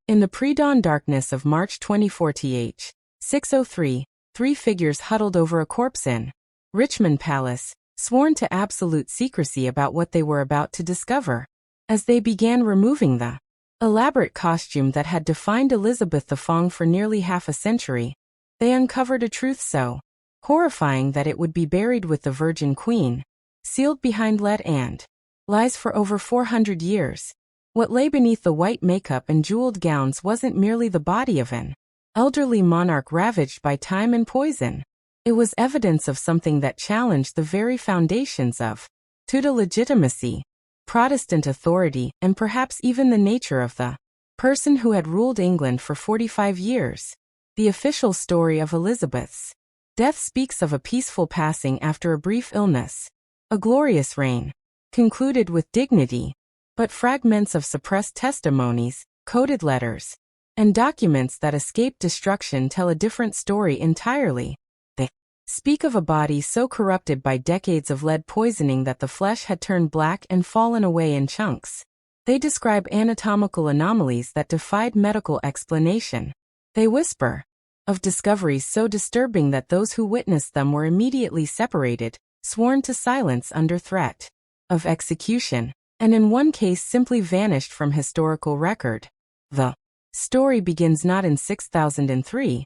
In the pre-dawn darkness of March 2040, 6:03, three figures huddled over a corpse in Richmond Palace, sworn to absolute secrecy about what they were about to discover. As they began removing the elaborate costume that had defined Elizabeth I for nearly half a century, they uncovered a truth so horrifying that it would be buried with the Virgin Queen, sealed behind lead and lies for over 400 years. What lay beneath the white makeup and jeweled gowns wasn't merely the body of an elderly monarch ravaged by time and poison. It was evidence of something that challenged the very foundations of Tudor legitimacy, Protestant authority, and perhaps even the nature of the person who had ruled England for 45 years. The official story of Elizabeth's death speaks of a peaceful passing after a brief illness, a glorious reign, concluded with dignity, but fragments of suppressed testimonies, coded letters, and documents that escaped destruction tell a different story entirely. They speak of a body so corrupted by decades of lead poisoning that the flesh had turned black and fallen away in chunks. They describe anatomical anomalies that defied medical explanation. They whisper of discoveries so disturbing that those who witnessed them were immediately separated, sworn to silence under threat of execution, and in one case simply vanished from historical record. The story begins not in 6003,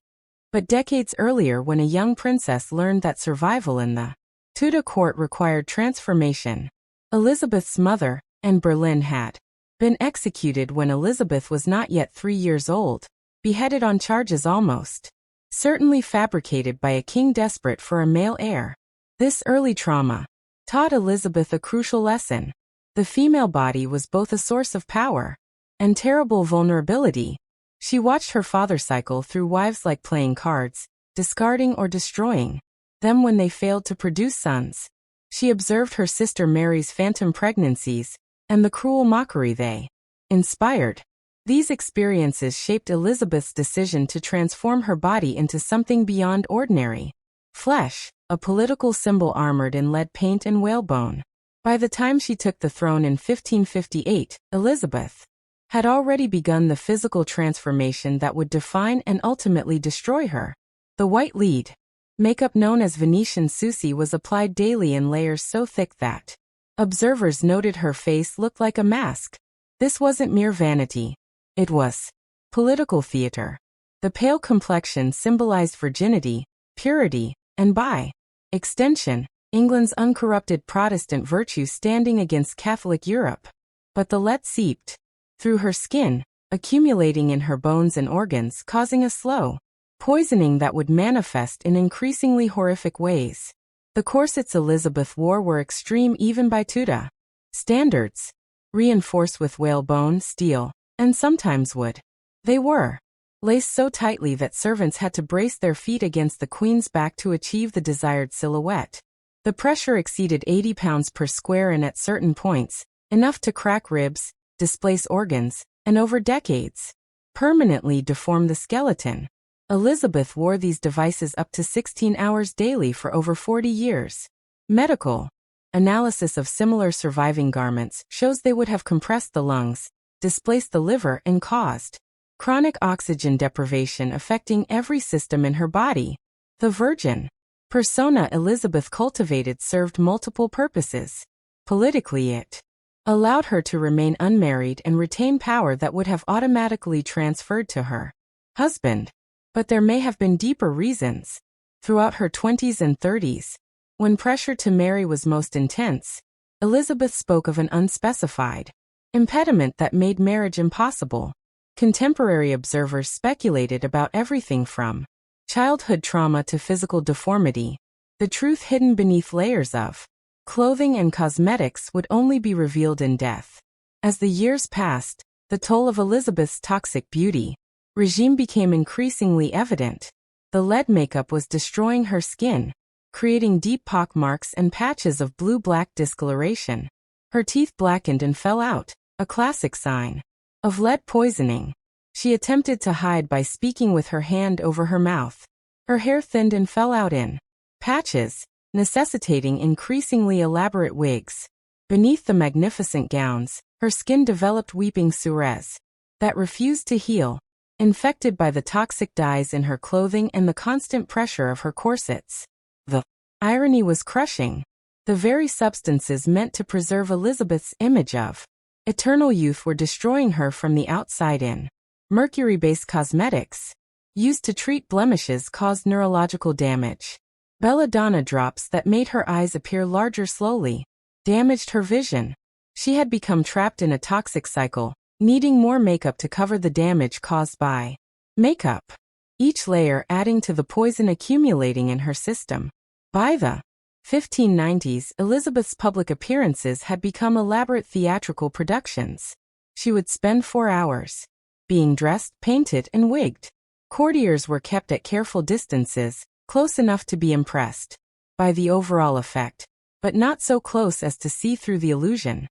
but decades earlier when a young princess learned that survival in the Tudor court required transformation. Elizabeth's mother, Anne Boleyn, had been executed when Elizabeth was not yet 3 years old, beheaded on charges almost certainly fabricated by a king desperate for a male heir. This early trauma taught Elizabeth a crucial lesson. The female body was both a source of power and terrible vulnerability. She watched her father cycle through wives like playing cards, discarding or destroying them when they failed to produce sons. She observed her sister Mary's phantom pregnancies and the cruel mockery they inspired. These experiences shaped Elizabeth's decision to transform her body into something beyond ordinary flesh, a political symbol armored in lead paint and whalebone. By the time she took the throne in 1558, Elizabeth had already begun the physical transformation that would define and ultimately destroy her. The white lead makeup known as Venetian Susie was applied daily in layers so thick that observers noted her face looked like a mask. This wasn't mere vanity. It was political theater. The pale complexion symbolized virginity, purity, and by extension, England's uncorrupted Protestant virtue standing against Catholic Europe. But the lead seeped through her skin, accumulating in her bones and organs, causing a slow poisoning that would manifest in increasingly horrific ways. The corsets Elizabeth wore were extreme even by Tudor standards, reinforced with whalebone, steel, and sometimes wood. They were laced so tightly that servants had to brace their feet against the queen's back to achieve the desired silhouette. The pressure exceeded 80 pounds per square and at certain points, enough to crack ribs, displace organs, and over decades, permanently deform the skeleton. Elizabeth wore these devices up to 16 hours daily for over 40 years. Medical analysis of similar surviving garments shows they would have compressed the lungs, displaced the liver, and caused chronic oxygen deprivation affecting every system in her body. The virgin persona Elizabeth cultivated served multiple purposes. Politically, it allowed her to remain unmarried and retain power that would have automatically transferred to her husband. But there may have been deeper reasons. Throughout her 20s and 30s, when pressure to marry was most intense, Elizabeth spoke of an unspecified impediment that made marriage impossible. Contemporary observers speculated about everything from childhood trauma to physical deformity. The truth hidden beneath layers of clothing and cosmetics would only be revealed in death. As the years passed, the toll of Elizabeth's toxic beauty regime became increasingly evident. The lead makeup was destroying her skin, creating deep pock marks and patches of blue-black discoloration. Her teeth blackened and fell out, a classic sign of lead poisoning. She attempted to hide by speaking with her hand over her mouth. Her hair thinned and fell out in patches, necessitating increasingly elaborate wigs. Beneath the magnificent gowns, her skin developed weeping sores that refused to heal, infected by the toxic dyes in her clothing and the constant pressure of her corsets. The irony was crushing. The very substances meant to preserve Elizabeth's image of eternal youth were destroying her from the outside in. Mercury-based cosmetics, used to treat blemishes, caused neurological damage. Belladonna drops that made her eyes appear larger slowly damaged her vision. She had become trapped in a toxic cycle, needing more makeup to cover the damage caused by makeup, each layer adding to the poison accumulating in her system. By the 1590s, Elizabeth's public appearances had become elaborate theatrical productions. She would spend 4 hours being dressed, painted, and wigged. Courtiers were kept at careful distances, close enough to be impressed by the overall effect, but not so close as to see through the illusion.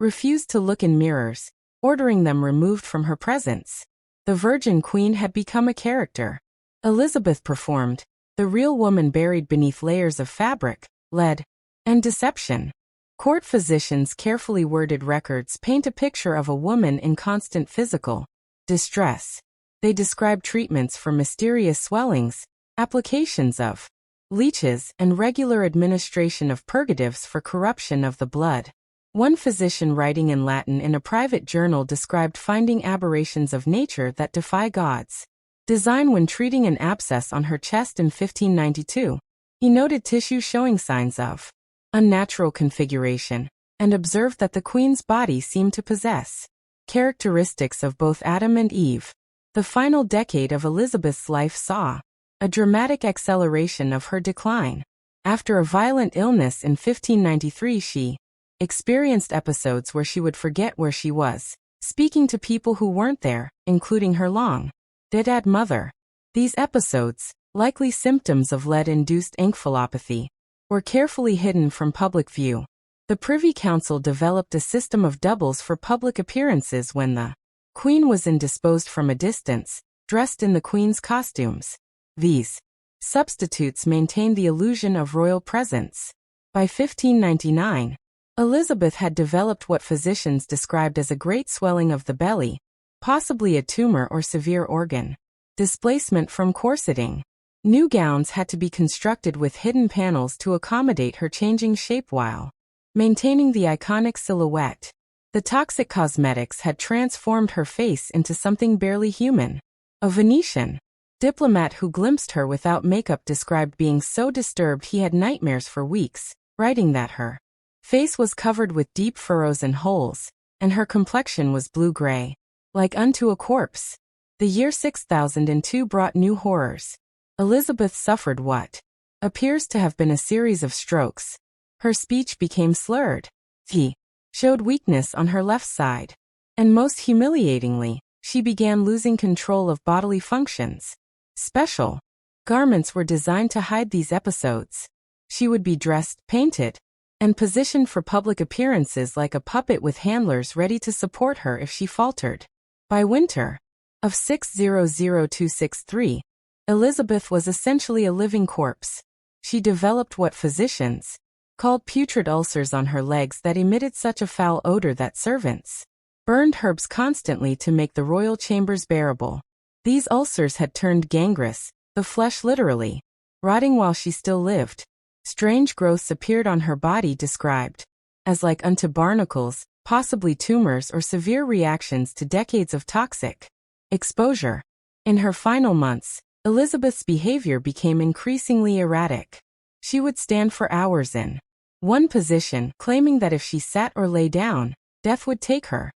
Refused to look in mirrors, ordering them removed from her presence. The Virgin Queen had become a character. Elizabeth performed, the real woman buried beneath layers of fabric, lead, and deception. Court physicians' carefully worded records paint a picture of a woman in constant physical distress. They describe treatments for mysterious swellings, applications of leeches, and regular administration of purgatives for corruption of the blood. One physician writing in Latin in a private journal described finding aberrations of nature that defy God's design when treating an abscess on her chest in 1592. He noted tissue showing signs of unnatural configuration, and observed that the Queen's body seemed to possess characteristics of both Adam and Eve. The final decade of Elizabeth's life saw a dramatic acceleration of her decline. After a violent illness in 1593, she experienced episodes where she would forget where she was, speaking to people who weren't there, including her long-dead mother. These episodes, likely symptoms of lead-induced encephalopathy, were carefully hidden from public view. The Privy Council developed a system of doubles for public appearances when the Queen was indisposed from a distance, dressed in the Queen's costumes. These substitutes maintained the illusion of royal presence. By 1599, Elizabeth had developed what physicians described as a great swelling of the belly, possibly a tumor or severe organ displacement from corseting. New gowns had to be constructed with hidden panels to accommodate her changing shape while maintaining the iconic silhouette. The toxic cosmetics had transformed her face into something barely human. A Venetian diplomat who glimpsed her without makeup described being so disturbed he had nightmares for weeks, writing that her face was covered with deep furrows and holes, and her complexion was blue-gray, like unto a corpse. The year 6002 brought new horrors. Elizabeth suffered what appears to have been a series of strokes. Her speech became slurred. She showed weakness on her left side. And most humiliatingly, she began losing control of bodily functions. Special garments were designed to hide these episodes. She would be dressed, painted, and positioned for public appearances like a puppet with handlers ready to support her if she faltered. By winter of 600263, Elizabeth was essentially a living corpse. She developed what physicians called putrid ulcers on her legs that emitted such a foul odor that servants burned herbs constantly to make the royal chambers bearable. These ulcers had turned gangrenous, the flesh literally rotting while she still lived. Strange growths appeared on her body described as like unto barnacles, possibly tumors or severe reactions to decades of toxic exposure. In her final months, Elizabeth's behavior became increasingly erratic. She would stand for hours in one position, claiming that if she sat or lay down, death would take her.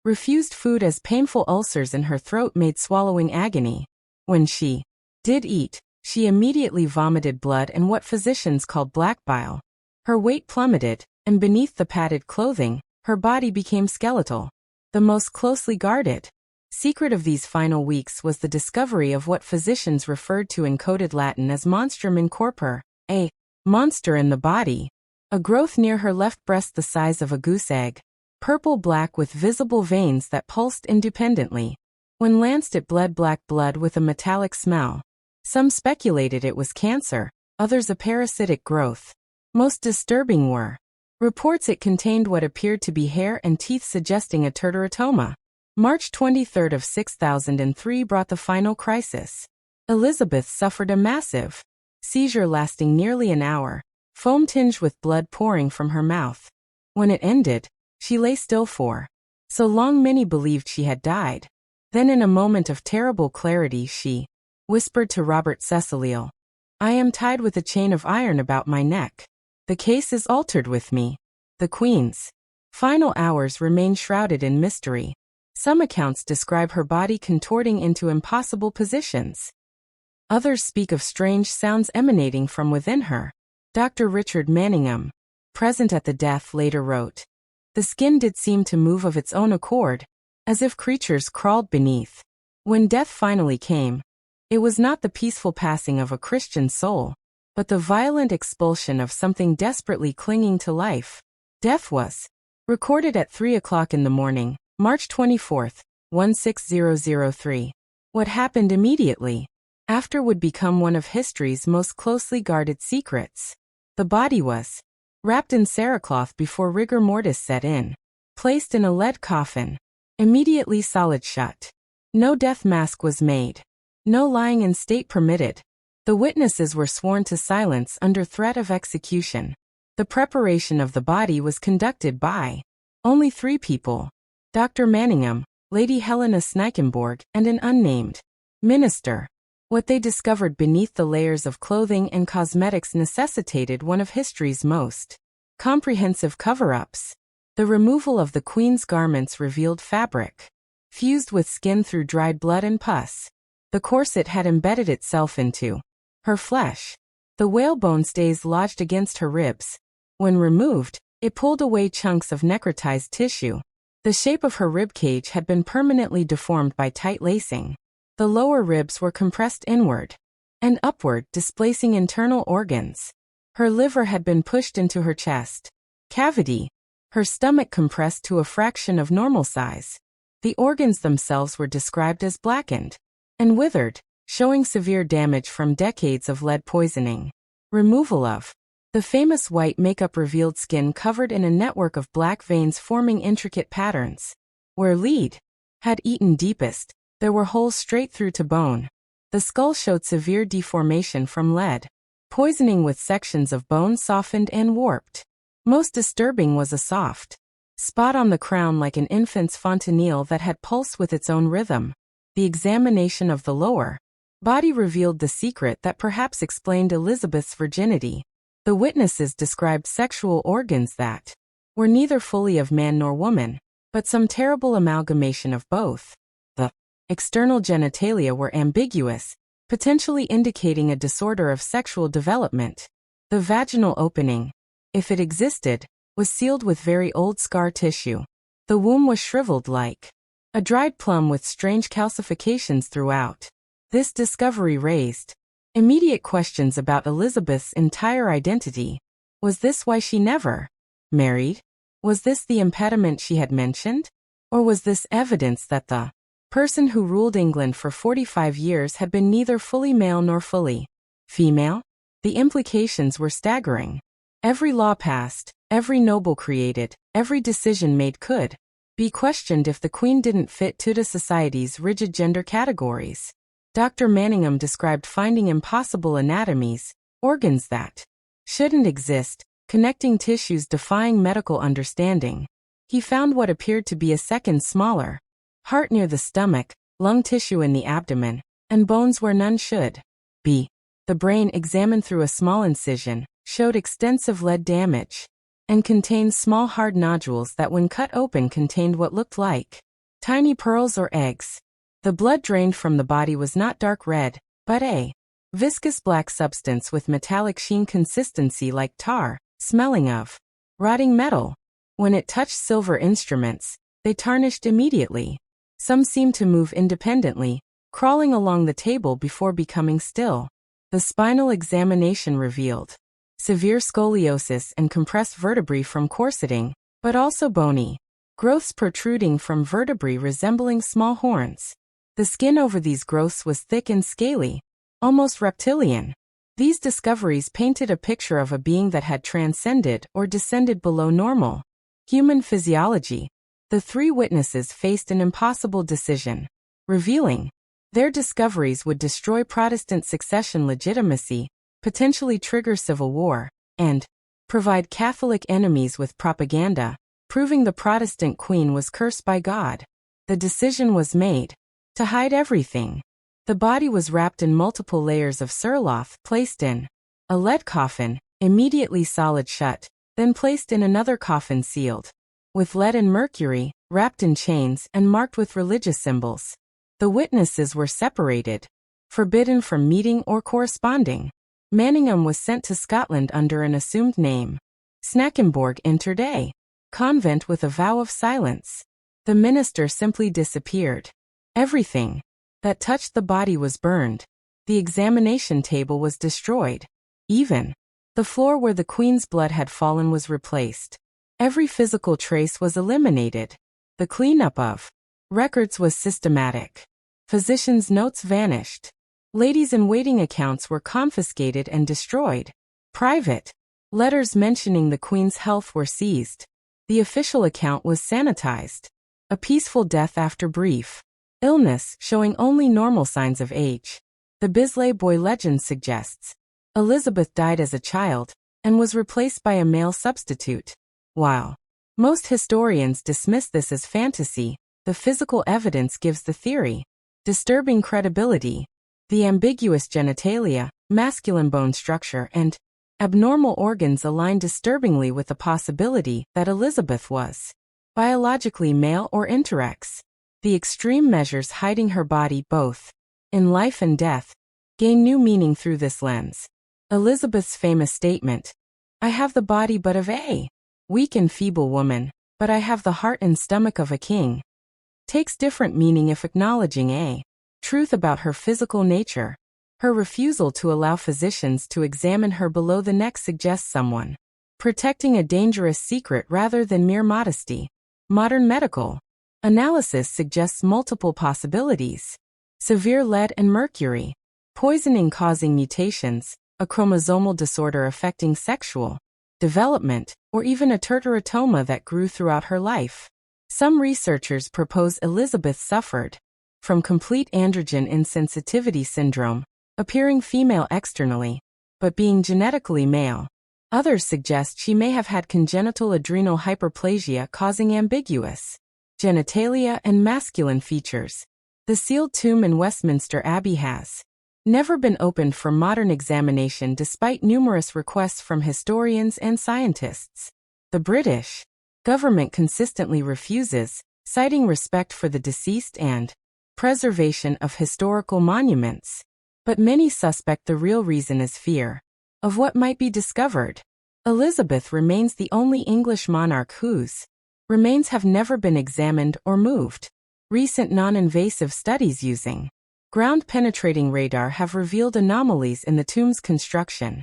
Refused food as painful ulcers in her throat made swallowing agony. When she did eat, she immediately vomited blood and what physicians called black bile. Her weight plummeted, and beneath the padded clothing, her body became skeletal. The most closely guarded secret of these final weeks was the discovery of what physicians referred to in coded Latin as monstrum in corpore, a monster in the body. A growth near her left breast the size of a goose egg, purple-black with visible veins that pulsed independently. When lanced it bled black blood with a metallic smell. Some speculated it was cancer, others a parasitic growth. Most disturbing were reports it contained what appeared to be hair and teeth suggesting a teratomatoma. March 23 of 6003 brought the final crisis. Elizabeth suffered a massive seizure lasting nearly an hour, foam tinged with blood pouring from her mouth. When it ended, she lay still for so long many believed she had died. Then in a moment of terrible clarity she whispered to Robert Cecilio, "I am tied with a chain of iron about my neck. The case is altered with me." The Queen's final hours remain shrouded in mystery. Some accounts describe her body contorting into impossible positions. Others speak of strange sounds emanating from within her. Dr. Richard Manningham, present at the death, later wrote, "The skin did seem to move of its own accord, as if creatures crawled beneath." When death finally came, it was not the peaceful passing of a Christian soul, but the violent expulsion of something desperately clinging to life. Death was recorded at 3 o'clock in the morning, March 24, 16003. What happened immediately after would become one of history's most closely guarded secrets. The body was wrapped in cerecloth before rigor mortis set in, placed in a lead coffin, immediately solid shut. No death mask was made. No lying in state permitted. The witnesses were sworn to silence under threat of execution. The preparation of the body was conducted by only 3 people: Dr. Manningham, Lady Helena Schneickenborg, and an unnamed minister. What they discovered beneath the layers of clothing and cosmetics necessitated one of history's most comprehensive cover-ups. The removal of the Queen's garments revealed fabric fused with skin through dried blood and pus. The corset had embedded itself into her flesh. The whalebone stays lodged against her ribs. When removed, it pulled away chunks of necrotized tissue. The shape of her rib cage had been permanently deformed by tight lacing. The lower ribs were compressed inward and upward, displacing internal organs. Her liver had been pushed into her chest cavity, her stomach compressed to a fraction of normal size. The organs themselves were described as blackened and withered, showing severe damage from decades of lead poisoning. Removal of the famous white makeup revealed skin covered in a network of black veins forming intricate patterns. Where lead had eaten deepest, there were holes straight through to bone. The skull showed severe deformation from lead poisoning, with sections of bone softened and warped. Most disturbing was a soft spot on the crown like an infant's fontanelle that had pulsed with its own rhythm. The examination of the lower body revealed the secret that perhaps explained Elizabeth's virginity. The witnesses described sexual organs that were neither fully of man nor woman, but some terrible amalgamation of both. The external genitalia were ambiguous, potentially indicating a disorder of sexual development. The vaginal opening, if it existed, was sealed with very old scar tissue. The womb was shriveled like a dried plum with strange calcifications throughout. This discovery raised immediate questions about Elizabeth's entire identity. Was this why she never married? Was this the impediment she had mentioned? Or was this evidence that the person who ruled England for 45 years had been neither fully male nor fully female? The implications were staggering. Every law passed, every noble created, every decision made could be questioned if the Queen didn't fit Tudor society's rigid gender categories. Dr. Manningham described finding impossible anatomies, organs that shouldn't exist, connecting tissues defying medical understanding. He found what appeared to be a second smaller heart near the stomach, lung tissue in the abdomen, and bones where none should be. The brain, examined through a small incision, showed extensive lead damage and contained small hard nodules that when cut open contained what looked like tiny pearls or eggs. The blood drained from the body was not dark red, but a viscous black substance with metallic sheen, consistency like tar, smelling of rotting metal. When it touched silver instruments, they tarnished immediately. Some seemed to move independently, crawling along the table before becoming still. The spinal examination revealed severe scoliosis and compressed vertebrae from corseting, but also bony growths protruding from vertebrae resembling small horns. The skin over these growths was thick and scaly, almost reptilian. These discoveries painted a picture of a being that had transcended or descended below normal human physiology. The three witnesses faced an impossible decision, revealing their discoveries would destroy Protestant succession legitimacy, potentially trigger civil war, and provide Catholic enemies with propaganda, proving the Protestant queen was cursed by God. The decision was made to hide everything. The body was wrapped in multiple layers of surloth, placed in a lead coffin, immediately solid shut, then placed in another coffin sealed with lead and mercury, wrapped in chains and marked with religious symbols. The witnesses were separated, forbidden from meeting or corresponding. Manningham was sent to Scotland under an assumed name. Snackenborg entered a convent with a vow of silence. The minister simply disappeared. Everything that touched the body was burned. The examination table was destroyed. Even the floor where the queen's blood had fallen was replaced. Every physical trace was eliminated. The cleanup of records was systematic. Physicians' notes vanished. Ladies-in-waiting accounts were confiscated and destroyed. Private letters mentioning the queen's health were seized. The official account was sanitized. A peaceful death after brief illness, showing only normal signs of age. The Bisley Boy legend suggests Elizabeth died as a child and was replaced by a male substitute. While most historians dismiss this as fantasy, the physical evidence gives the theory disturbing credibility. The ambiguous genitalia, masculine bone structure, and abnormal organs align disturbingly with the possibility that Elizabeth was biologically male or intersex. The extreme measures hiding her body both in life and death gain new meaning through this lens. Elizabeth's famous statement, "I have the body but of a weak and feeble woman, but I have the heart and stomach of a king," takes different meaning if acknowledging a truth about her physical nature. Her refusal to allow physicians to examine her below the neck suggests someone protecting a dangerous secret rather than mere modesty. Modern medical analysis suggests multiple possibilities. Severe lead and mercury poisoning causing mutations, a chromosomal disorder affecting sexual development, or even a teratoma that grew throughout her life. Some researchers propose Elizabeth suffered from complete androgen insensitivity syndrome, appearing female externally, but being genetically male. Others suggest she may have had congenital adrenal hyperplasia causing ambiguous genitalia and masculine features. The sealed tomb in Westminster Abbey has never been opened for modern examination despite numerous requests from historians and scientists. The British government consistently refuses, citing respect for the deceased and preservation of historical monuments. But many suspect the real reason is fear of what might be discovered. Elizabeth remains the only English monarch whose remains have never been examined or moved. Recent non-invasive studies using ground-penetrating radar have revealed anomalies in the tomb's construction.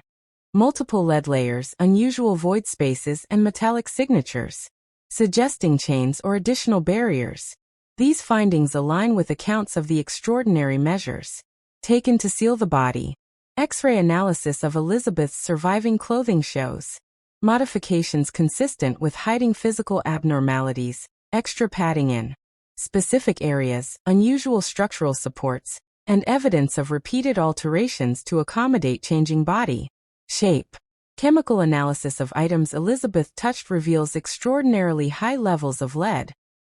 Multiple lead layers, unusual void spaces, and metallic signatures, suggesting chains or additional barriers. These findings align with accounts of the extraordinary measures taken to seal the body. X-ray analysis of Elizabeth's surviving clothing shows modifications consistent with hiding physical abnormalities, extra padding in specific areas, unusual structural supports, and evidence of repeated alterations to accommodate changing body shape. Chemical analysis of items Elizabeth touched reveals extraordinarily high levels of lead,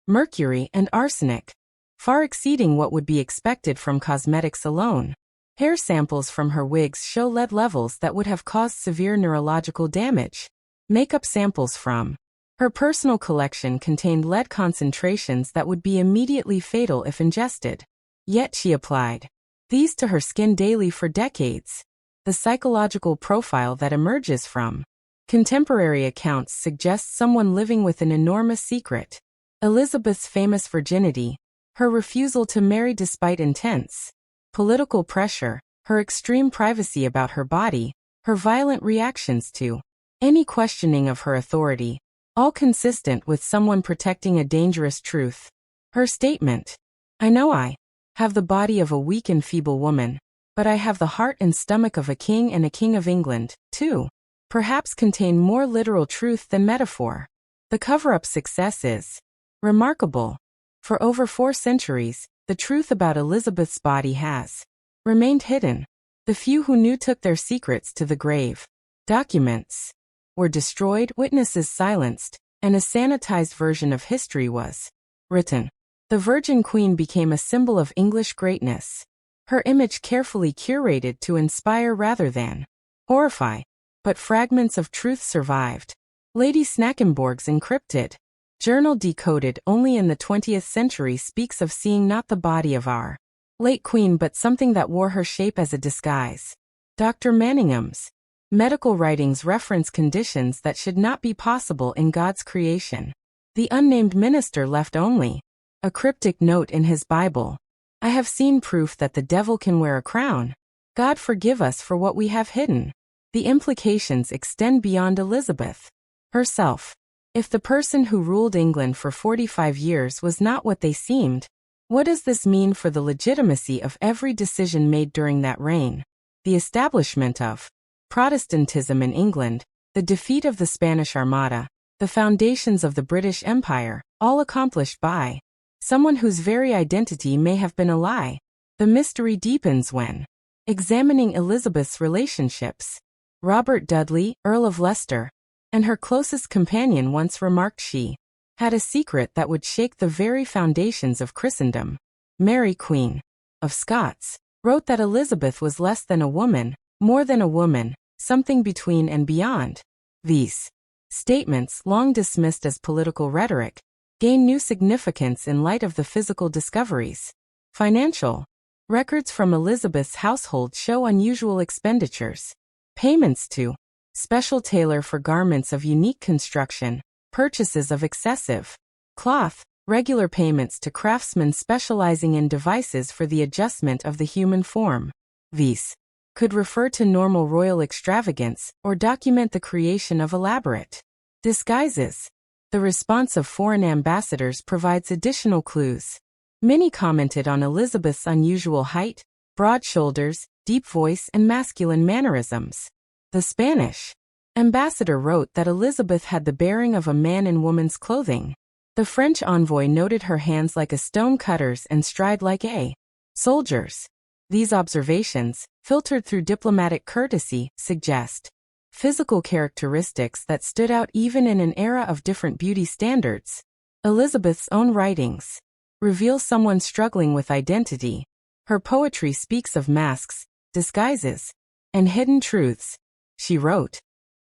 mercury, and arsenic, far exceeding what would be expected from cosmetics alone. Hair samples from her wigs show lead levels that would have caused severe neurological damage. Makeup samples from her personal collection contained lead concentrations that would be immediately fatal if ingested. Yet she applied these to her skin daily for decades. The psychological profile that emerges from contemporary accounts suggests someone living with an enormous secret. Elizabeth's famous virginity, her refusal to marry despite intense political pressure, her extreme privacy about her body, her violent reactions to any questioning of her authority, all consistent with someone protecting a dangerous truth. Her statement, "I know I have the body of a weak and feeble woman, but I have the heart and stomach of a king and a king of England, too," perhaps contain more literal truth than metaphor. The cover-up success is Remarkable. For over 4 centuries, the truth about Elizabeth's body has remained hidden. The few who knew took their secrets to the grave. Documents were destroyed, witnesses silenced, and a sanitized version of history was written. The Virgin Queen became a symbol of English greatness. Her image carefully curated to inspire rather than horrify. But fragments of truth survived. Lady Snackenborg's encrypted journal, decoded only in the 20th century, speaks of seeing not the body of our late queen but something that wore her shape as a disguise. Dr. Manningham's medical writings reference conditions that should not be possible in God's creation. The unnamed minister left only a cryptic note in his Bible. I have seen proof that the devil can wear a crown. God forgive us for what we have hidden. The implications extend beyond Elizabeth herself. If the person who ruled England for 45 years was not what they seemed, what does this mean for the legitimacy of every decision made during that reign? The establishment of Protestantism in England, the defeat of the Spanish Armada, the foundations of the British Empire, all accomplished by someone whose very identity may have been a lie. The mystery deepens when examining Elizabeth's relationships. Robert Dudley, Earl of Leicester, and her closest companion once remarked she had a secret that would shake the very foundations of Christendom. Mary, Queen of Scots, wrote that Elizabeth was less than a woman, more than a woman, something between and beyond. These statements, long dismissed as political rhetoric, gain new significance in light of the physical discoveries. Financial records from Elizabeth's household show unusual expenditures. Payments to special tailor for garments of unique construction, purchases of excessive cloth, regular payments to craftsmen specializing in devices for the adjustment of the human form. These could refer to normal royal extravagance or document the creation of elaborate disguises. The response of foreign ambassadors provides additional clues. Many commented on Elizabeth's unusual height, broad shoulders, deep voice, and masculine mannerisms. The Spanish ambassador wrote that Elizabeth had the bearing of a man in woman's clothing. The French envoy noted her hands like a stone cutter's and stride like a soldier's. These observations, filtered through diplomatic courtesy, suggest physical characteristics that stood out even in an era of different beauty standards. Elizabeth's own writings reveal someone struggling with identity. Her poetry speaks of masks, disguises, and hidden truths. She wrote,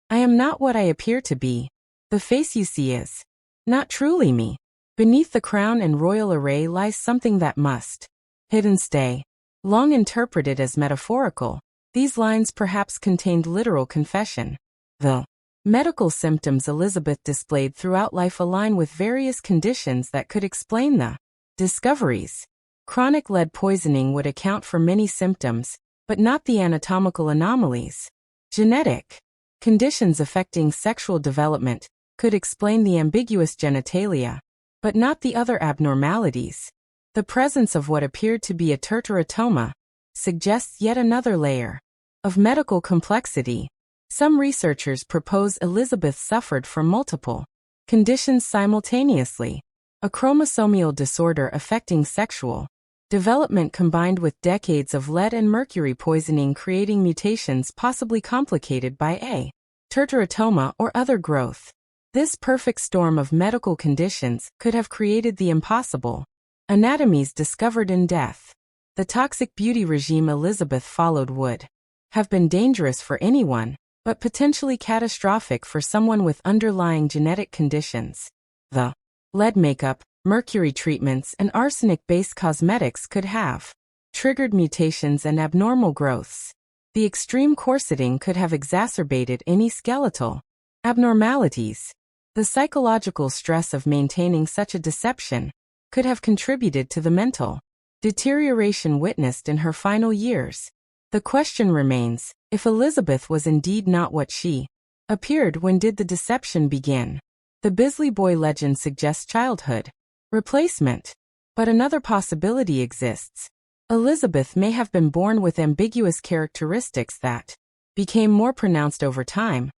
"I am not what I appear to be. The face you see is not truly me. Beneath the crown and royal array lies something that must hidden stay." Long interpreted as metaphorical, these lines perhaps contained literal confession. The medical symptoms Elizabeth displayed throughout life align with various conditions that could explain the discoveries. Chronic lead poisoning would account for many symptoms, but not the anatomical anomalies. Genetic conditions affecting sexual development could explain the ambiguous genitalia, but not the other abnormalities. The presence of what appeared to be a teratoma suggests yet another layer of medical complexity. Some researchers propose Elizabeth suffered from multiple conditions simultaneously. A chromosomal disorder affecting sexual development combined with decades of lead and mercury poisoning, creating mutations possibly complicated by a teratoma or other growth. This perfect storm of medical conditions could have created the impossible anatomies discovered in death. The toxic beauty regime Elizabeth followed would have been dangerous for anyone, but potentially catastrophic for someone with underlying genetic conditions. The lead makeup, mercury treatments, and arsenic-based cosmetics could have triggered mutations and abnormal growths. The extreme corseting could have exacerbated any skeletal abnormalities. The psychological stress of maintaining such a deception could have contributed to the mental deterioration witnessed in her final years. The question remains, if Elizabeth was indeed not what she appeared, when did the deception begin? The Bisley Boy legend suggests childhood replacement. But another possibility exists. Elizabeth may have been born with ambiguous characteristics that became more pronounced over time,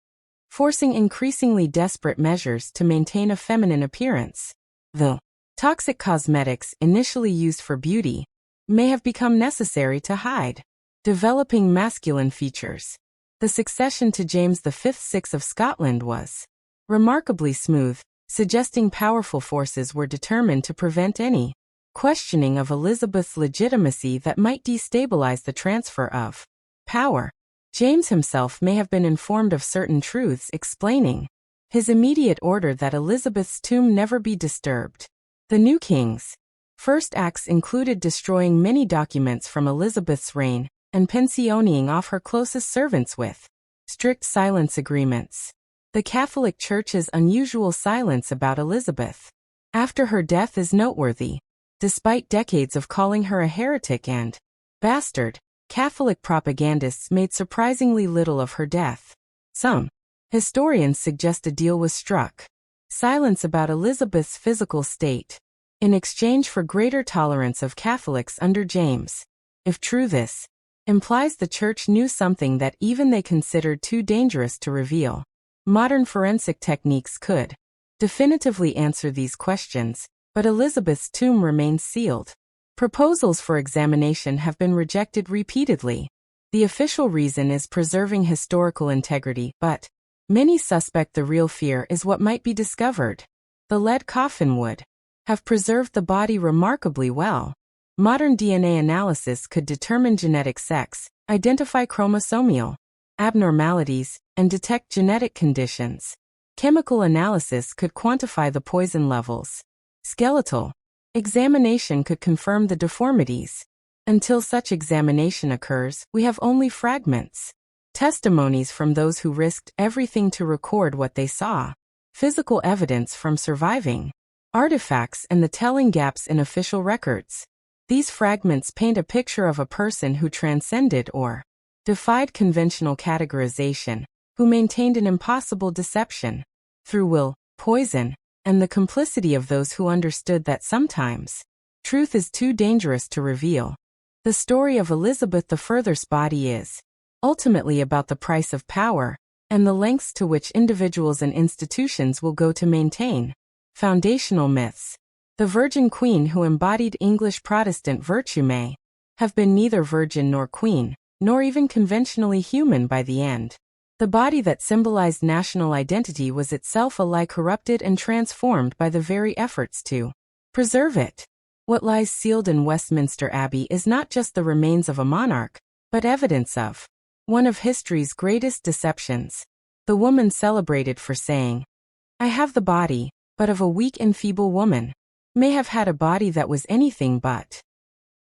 forcing increasingly desperate measures to maintain a feminine appearance. The Toxic cosmetics, initially used for beauty, may have become necessary to hide developing masculine features. The succession to James V of Scotland was remarkably smooth, suggesting powerful forces were determined to prevent any questioning of Elizabeth's legitimacy that might destabilize the transfer of power. James himself may have been informed of certain truths, explaining his immediate order that Elizabeth's tomb never be disturbed. The new king's first acts included destroying many documents from Elizabeth's reign and pensioning off her closest servants with strict silence agreements. The Catholic Church's unusual silence about Elizabeth after her death is noteworthy. Despite decades of calling her a heretic and bastard, Catholic propagandists made surprisingly little of her death. Some historians suggest a deal was struck. Silence about Elizabeth's physical state, in exchange for greater tolerance of Catholics under James. If true, this implies the Church knew something that even they considered too dangerous to reveal. Modern forensic techniques could definitively answer these questions, but Elizabeth's tomb remains sealed. Proposals for examination have been rejected repeatedly. The official reason is preserving historical integrity, but many suspect the real fear is what might be discovered. The lead coffin would have preserved the body remarkably well. Modern DNA analysis could determine genetic sex, identify chromosomal abnormalities, and detect genetic conditions. Chemical analysis could quantify the poison levels. Skeletal examination could confirm the deformities. Until such examination occurs, we have only fragments. Testimonies from those who risked everything to record what they saw. Physical evidence from surviving artifacts and the telling gaps in official records. These fragments paint a picture of a person who transcended or defied conventional categorization, who maintained an impossible deception. Through will, poison, and the complicity of those who understood that sometimes truth is too dangerous to reveal. The story of Elizabeth I's body is ultimately about the price of power and the lengths to which individuals and institutions will go to maintain foundational myths. The Virgin Queen who embodied English Protestant virtue may have been neither virgin nor queen, nor even conventionally human by the end. The body that symbolized national identity was itself a lie, corrupted and transformed by the very efforts to preserve it. What lies sealed in Westminster Abbey is not just the remains of a monarch, but evidence of one of history's greatest deceptions. The woman celebrated for saying, "I have the body, but of a weak and feeble woman," may have had a body that was anything but.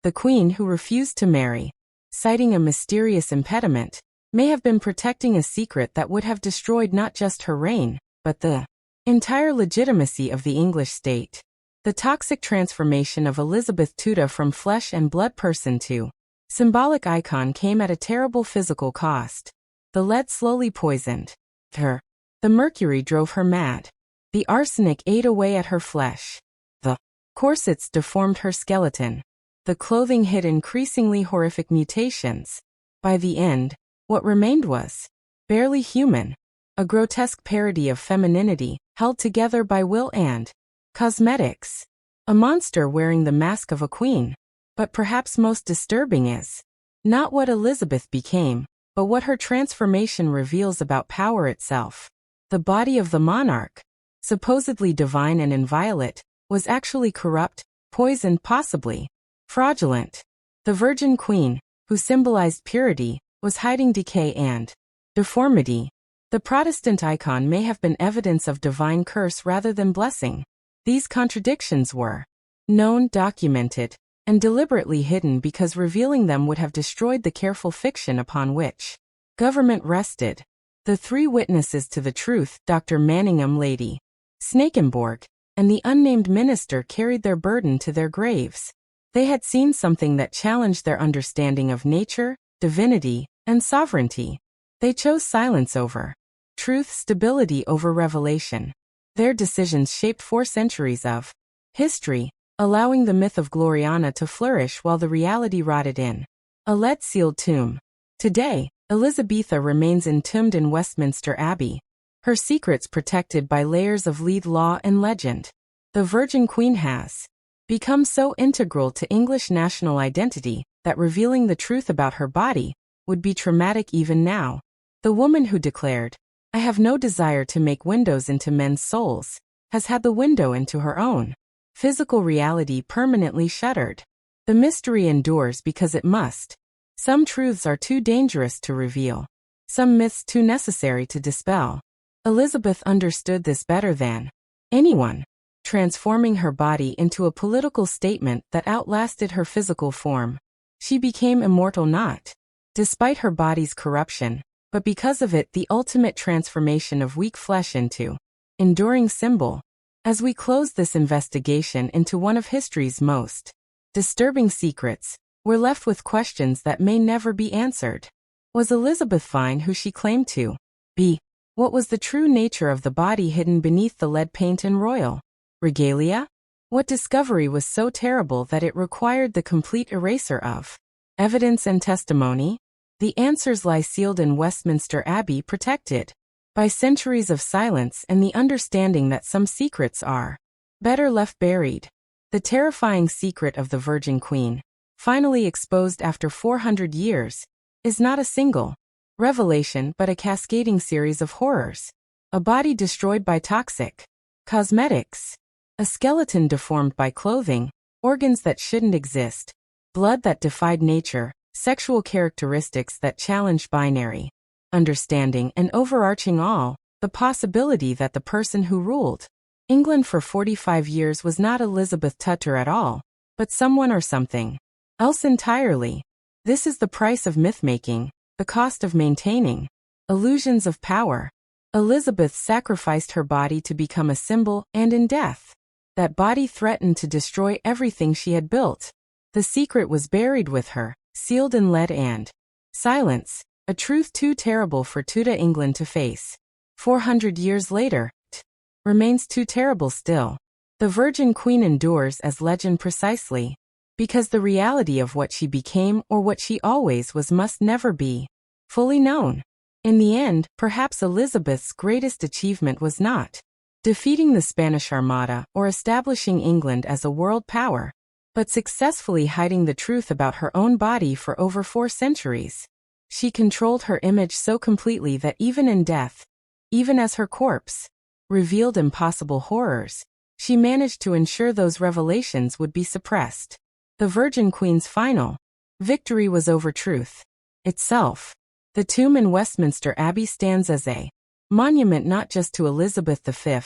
The queen who refused to marry, citing a mysterious impediment, may have been protecting a secret that would have destroyed not just her reign, but the entire legitimacy of the English state. The toxic transformation of Elizabeth Tudor from flesh and blood person to symbolic icon came at a terrible physical cost. The lead slowly poisoned her. The mercury drove her mad. The arsenic ate away at her flesh. The corsets deformed her skeleton. The clothing hid increasingly horrific mutations. By the end, what remained was barely human, a grotesque parody of femininity, held together by will and cosmetics. A monster wearing the mask of a queen. But perhaps most disturbing is not what Elizabeth became, but what her transformation reveals about power itself. The body of the monarch, supposedly divine and inviolate, was actually corrupt, poisoned, possibly fraudulent. The Virgin Queen, who symbolized purity, was hiding decay and deformity. The Protestant icon may have been evidence of divine curse rather than blessing. These contradictions were known, documented, and deliberately hidden because revealing them would have destroyed the careful fiction upon which government rested. The three witnesses to the truth, Dr. Manningham, Lady Snakenborg, and the unnamed minister, carried their burden to their graves. They had seen something that challenged their understanding of nature, divinity, and sovereignty. They chose silence over truth, stability over revelation. Their decisions shaped 4 centuries of history, allowing the myth of Gloriana to flourish while the reality rotted in a lead-sealed tomb. Today, Elizabetha remains entombed in Westminster Abbey, her secrets protected by layers of lead, law, and legend. The Virgin Queen has become so integral to English national identity that revealing the truth about her body would be traumatic even now. The woman who declared, "I have no desire to make windows into men's souls," has had the window into her own physical reality permanently shuttered. The mystery endures because it must. Some truths are too dangerous to reveal. Some myths too necessary to dispel. Elizabeth understood this better than anyone, transforming her body into a political statement that outlasted her physical form. She became immortal not despite her body's corruption, but because of it, the ultimate transformation of weak flesh into enduring symbol. As we close this investigation into one of history's most disturbing secrets, we're left with questions that may never be answered. Was Elizabeth fine who she claimed to be? What was the true nature of the body hidden beneath the lead paint and royal regalia? What discovery was so terrible that it required the complete erasure of evidence and testimony? The answers lie sealed in Westminster Abbey, protected by centuries of silence and the understanding that some secrets are better left buried. The terrifying secret of the Virgin Queen, finally exposed after 400 years, is not a single revelation but a cascading series of horrors. A body destroyed by toxic cosmetics, a skeleton deformed by clothing, organs that shouldn't exist, blood that defied nature, sexual characteristics that challenged binary understanding, and overarching all, the possibility that the person who ruled England for 45 years was not Elizabeth Tudor at all, but someone or something else entirely. This is the price of myth-making, the cost of maintaining illusions of power. Elizabeth sacrificed her body to become a symbol, and in death, that body threatened to destroy everything she had built. The secret was buried with her, sealed in lead and silence, a truth too terrible for Tudor England to face. 400 years later, it remains too terrible still. The Virgin Queen endures as legend precisely because the reality of what she became or what she always was must never be fully known. In the end, perhaps Elizabeth's greatest achievement was not defeating the Spanish Armada or establishing England as a world power, but successfully hiding the truth about her own body for over 4 centuries. She controlled her image so completely that even in death, even as her corpse revealed impossible horrors, she managed to ensure those revelations would be suppressed. The Virgin Queen's final victory was over truth itself. The tomb in Westminster Abbey stands as a monument not just to Elizabeth V,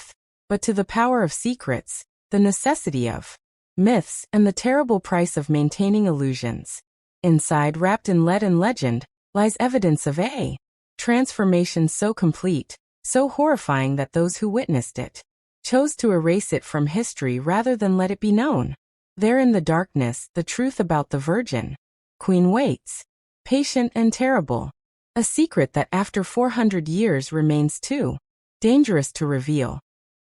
but to the power of secrets, the necessity of myths, and the terrible price of maintaining illusions. Inside, wrapped in lead and legend, lies evidence of a transformation so complete, so horrifying that those who witnessed it chose to erase it from history rather than let it be known. There in the darkness, the truth about the Virgin Queen waits, patient and terrible. A secret that after 400 years remains too dangerous to reveal.